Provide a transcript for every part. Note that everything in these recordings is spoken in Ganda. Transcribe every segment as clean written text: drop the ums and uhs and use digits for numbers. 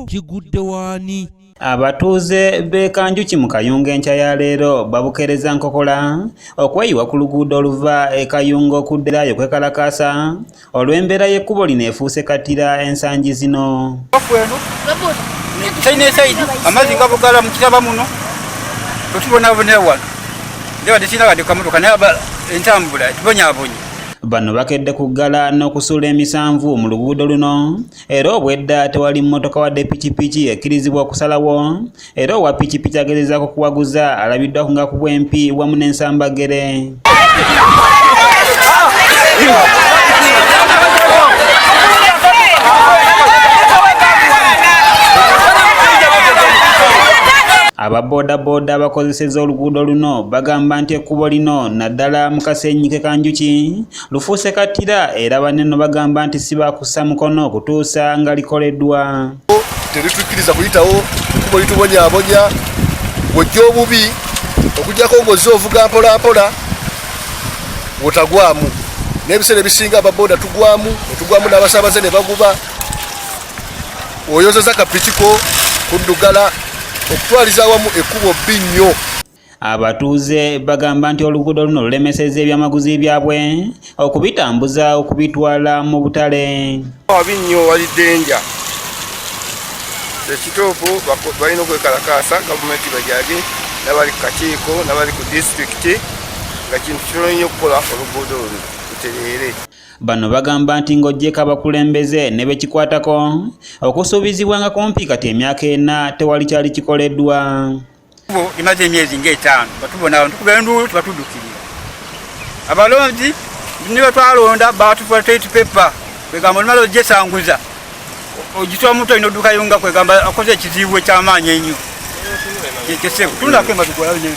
kigudde waani. Abatuuze b'e Kanjuki mu Kayunga enkya ya leero babukeereza nkokola okweyiwa ku luguudo oluva e Kayunga okudderayo kwekalakaasa olw'embeera y'ekkubo lino efuuse kattira ensangi zino. Amazzi nga bugala mu kitaba muno tutubonabonera wano ndewa tekirina wadde kamotoka naye entambula tubonyaabonye. Bano bakedde kuggala n'okusuula emisanvu mu luguudo luno era obwedda tewali mmotoka wadde pikipiki ekkirizibwa okusalawo era owa pikipiki agezezaako kuwaguza alabiddwa nga ku bwempi wamu n'ensambagere. Ababoodabooda abakozeseza oluguudo luno bagamba nti ekkubo lino naddala mu kasenyi k'e Kanjuki lufuuse kattira era baneno bagamba nti si baakussa mukono okutuusa nga likoleddwa. Teritukkiriza kuyitawo, ekkubo litubonyaabonya, bw'ojja obubi okuggyako ng'ozze ovuga mpolampola bw'otagwamu. N'ebiseera ebisinga ababooda tugwamu n'abasaabaze ne baguba. Oyozeza kapitiko kuddugala okutwaliza awamu ekkubo bbi nnyo. Abatuuze bagamba nti oluguudo luno lulemesezza ebyamaguzi byabwe okubitambuza okubitwala mu butale. Wabi nnyo wali ddenja. Ekituufu balina okwekalakaasa gavumenti bajage n'abali ku kakiiko n'abali ku disitulikiti nga kintu kitono nnyo okukola oluguudo luno lutereere. Bano bagamba nti ng'oggyeko abakulembeze ne bekikwatako okusuubizibwa nga kumpi kati emyaka 4 tewali kyali kikoleddwa. Imaze emyezi ng'etaano batubona tukubera enduulu tubatuddukirira. Abalonzi ne batwalonda batufuula toilet paper kwegamba olimala ogyesanguza ogitwala mu tolina odduka Kayunga kwegamba akoze ekizibu eky'amaanyi ennyo. Kyesebu tunako emba tukola nyo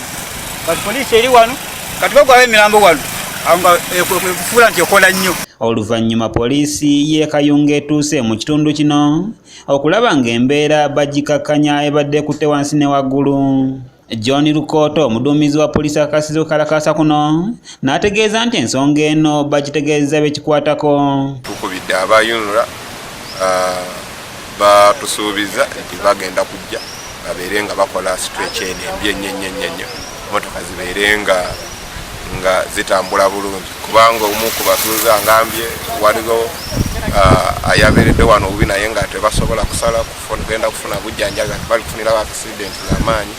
kati poliisi eri wano kati bagwala emirambo wano kufuula nti okola nnyo. Oluvannyuma poliisi y'e Kayunga etuuse mu kitundu kino okulaba ng'embeera bagikakkanya ebadde ekutte wansi ne waggulu. John Lukooto omuduumizi wa poliisi akakasiza okukalakaasa kuno n'ategeeza nti ensonga eno bagitegeeza bekikwatako. Tukubidde abayunula batusuubiza nti bagenda kujja babeere nga bakola stretch eno embi ennyo motoka zibeere nga zitambula bulungi kubanga omu ku batuuze angambye waliwo ayabeeredde wano obubi naye nga tebasobola kusala kugenda kufuna bujjanjabi nti bali kufunirawo accident z'amaanyi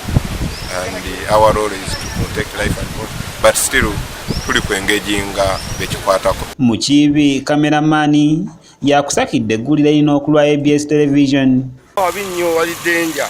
and our role is to protect life and property but still tuli kwengejinga bekikwatako. Mukiibi kameramani yakusakidde eggulire lino okulwa ABS television. Wabi nnyo wali ddenja.